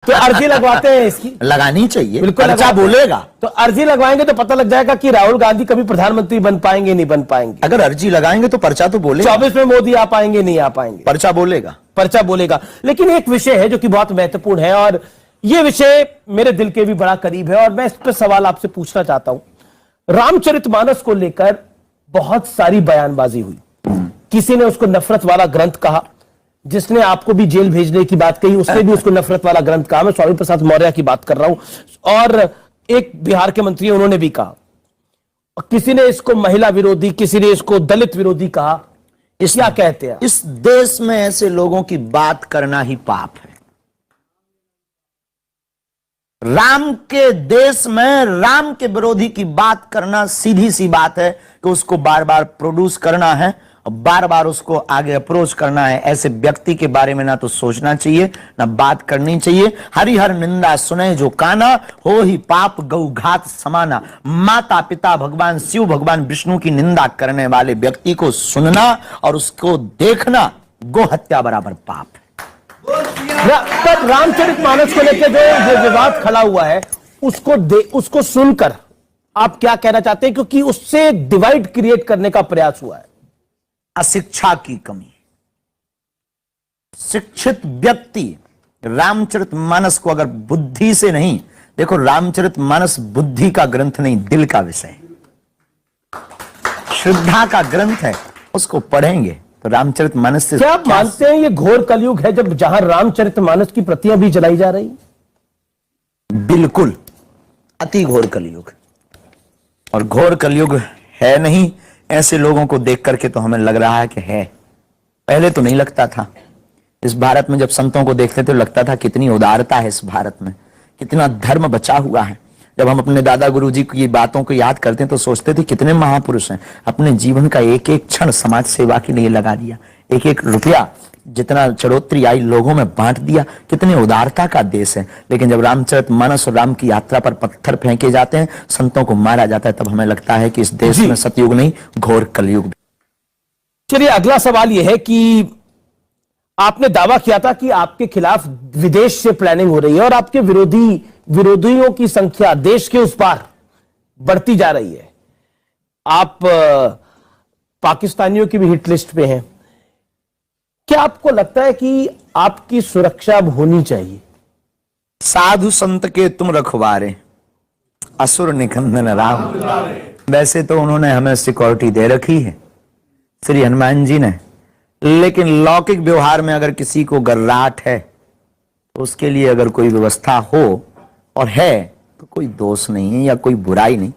तो अर्जी लगवाते हैं इसकी, लगानी चाहिए, बिल्कुल पर्चा बोलेगा। तो अर्जी लगवाएंगे तो पता लग जाएगा कि राहुल गांधी कभी प्रधानमंत्री बन पाएंगे नहीं बन पाएंगे। अगर अर्जी लगाएंगे तो पर्चा तो बोलेगा। 24 में मोदी आ पाएंगे नहीं आ पाएंगे, पर्चा बोलेगा, पर्चा बोलेगा। लेकिन एक विषय है जो कि बहुत महत्वपूर्ण है और यह विषय मेरे दिल के भी बड़ा करीब है और मैं इस पर सवाल आपसे पूछना चाहता हूं। रामचरितमानस को लेकर बहुत सारी बयानबाजी हुई, किसी ने उसको नफरत वाला ग्रंथ कहा, जिसने आपको भी जेल भेजने की बात कही उसने भी उसको नफरत वाला ग्रंथ कहा। मैं स्वामी प्रसाद मौर्य की बात कर रहा हूं और एक बिहार के मंत्री उन्होंने भी कहा, और किसी ने इसको महिला विरोधी, किसी ने इसको दलित विरोधी कहा। क्या कहते हैं? इस देश में ऐसे लोगों की बात करना ही पाप है। राम के देश में राम के विरोधी की बात करना सीधी सी बात है कि उसको बार बार प्रोड्यूस करना है और बार बार उसको आगे अप्रोच करना है। ऐसे व्यक्ति के बारे में ना तो सोचना चाहिए ना बात करनी चाहिए। हरिहर निंदा सुने जो काना, हो ही पाप गौ घात समाना। माता पिता भगवान शिव भगवान विष्णु की निंदा करने वाले व्यक्ति को सुनना और उसको देखना गो हत्या बराबर पाप है। पर रामचरितमानस को लेकर जो विवाद खड़ा हुआ है उसको सुनकर आप क्या कहना चाहते हैं? क्योंकि उससे डिवाइड क्रिएट करने का प्रयास हुआ है। अशिक्षा की कमी। शिक्षित व्यक्ति रामचरितमानस को अगर बुद्धि से नहीं, देखो रामचरितमानस बुद्धि का ग्रंथ नहीं, दिल का विषय है, श्रद्धा का ग्रंथ है। उसको पढ़ेंगे तो रामचरितमानस से क्या आप मानते हैं ये घोर कलयुग है जब जहां रामचरितमानस की प्रतियां भी जलाई जा रही? बिल्कुल, अति घोर कलयुग। और घोर कलयुग है नहीं, ऐसे लोगों को देख करके तो हमें लग रहा है कि है। पहले तो नहीं लगता था। इस भारत में जब संतों को देखते थे तो लगता था कितनी उदारता है इस भारत में, कितना धर्म बचा हुआ है। जब हम अपने दादा गुरुजी की बातों को याद करते हैं तो सोचते थे कितने महापुरुष हैं, अपने जीवन का एक एक क्षण समाज सेवा के लिए लगा दिया, एक एक रुपया जितना चढ़ोतरी आई लोगों में बांट दिया। कितने उदारता का देश है। लेकिन जब रामचरितमानस और राम की यात्रा पर पत्थर फेंके जाते हैं, संतों को मारा जाता है, तब हमें लगता है कि इस देश में सतयुग नहीं घोर कलयुग। चलिए अगला सवाल यह है कि आपने दावा किया था कि आपके खिलाफ विदेश से प्लानिंग हो रही है और आपके विरोधियों की संख्या देश के उस पार बढ़ती जा रही है। आप पाकिस्तानियों की भी हिट लिस्ट पे हैं। क्या आपको लगता है कि आपकी सुरक्षा अब होनी चाहिए? साधु संत के तुम रखवारे, असुर निकंदन राम। वैसे तो उन्होंने हमें सिक्योरिटी दे रखी है श्री हनुमान जी ने, लेकिन लौकिक व्यवहार में अगर किसी को गर्राहट है तो उसके लिए अगर कोई व्यवस्था हो और है तो कोई दोष नहीं है या कोई बुराई नहीं।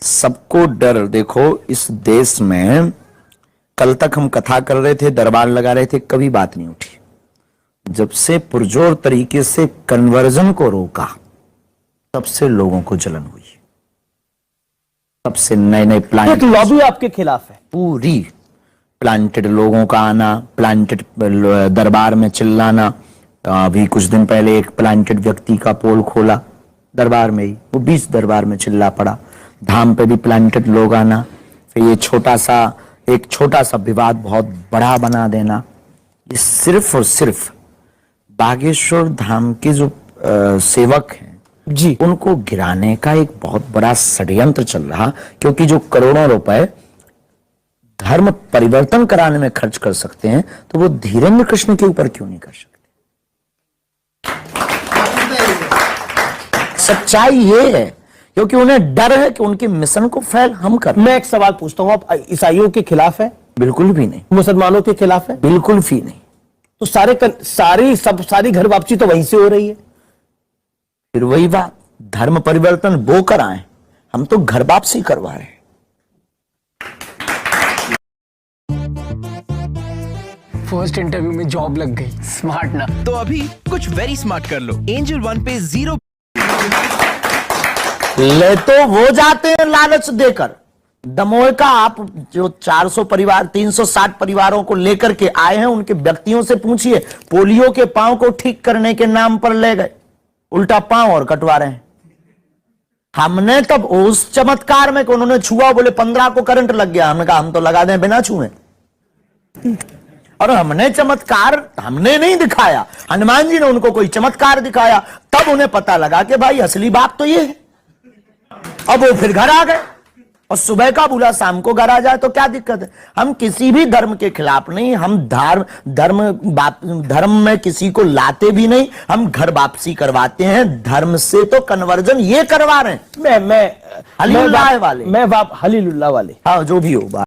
सबको डर। देखो इस देश में कल तक हम कथा कर रहे थे, दरबार लगा रहे थे, कभी बात नहीं उठी। जब से पुरजोर तरीके से कन्वर्जन को रोका तब से लोगों को जलन हुई, तब से नए नए प्लान। एक लॉबी आपके खिलाफ है पूरी। प्लांटेड लोगों का आना, प्लांटेड दरबार में चिल्लाना। अभी कुछ दिन पहले एक प्लांटेड व्यक्ति का पोल खोला दरबार में ही, वो 20 दरबार में चिल्ला पड़ा। धाम पे भी प्लांटेड लोग आना, फिर ये एक छोटा सा विवाद बहुत बड़ा बना देना। ये सिर्फ और सिर्फ बागेश्वर धाम के जो सेवक हैं जी, उनको गिराने का एक बहुत बड़ा षड्यंत्र चल रहा। क्योंकि जो करोड़ों रुपए धर्म परिवर्तन कराने में खर्च कर सकते हैं तो वो धीरेन्द्र कृष्ण के ऊपर क्यों नहीं कर सकते? सच्चाई ये है क्योंकि उन्हें डर है कि उनके मिशन को फेल हम कर। मैं एक सवाल पूछता हूं, आप ईसाइयों के खिलाफ है? बिल्कुल भी नहीं। मुसलमानों के खिलाफ है? बिल्कुल भी नहीं। तो सारी घर वापसी तो वहीं से हो रही है। फिर वही बात, धर्म परिवर्तन वो कराएं, हम तो घर वापसी करवा रहे हैं। फर्स्ट इंटरव्यू में जॉब लग गई। स्मार्ट ना? तो अभी कुछ वेरी स्मार्ट कर लो। एंजल वन पे 0 ले तो वो जाते हैं लालच देकर। दमोह का आप जो 400 परिवार 360 परिवारों को लेकर के आए हैं उनके व्यक्तियों से पूछिए, पोलियो के पांव को ठीक करने के नाम पर ले गए, उल्टा पांव और कटवा रहे हैं। हमने तब उस चमत्कार में कि उन्होंने छुआ, बोले 15 को करंट लग गया, हमने कहा हम तो लगा दें बिना छुए। और हमने चमत्कार हमने नहीं दिखाया, हनुमान जी ने उनको कोई चमत्कार दिखाया, तब उन्हें पता लगा कि भाई असली बात तो ये है। अब वो फिर घर आ गए, और सुबह का बुला शाम को घर आ जाए तो क्या दिक्कत है। हम किसी भी धर्म के खिलाफ नहीं, हम धर्म में किसी को लाते भी नहीं, हम घर वापसी करवाते हैं। धर्म से तो कन्वर्जन ये करवा रहे हैं। मैं हलीलुल्लाह वाले, हलीलुल्लाह वाले, हाँ जो भी हो बात।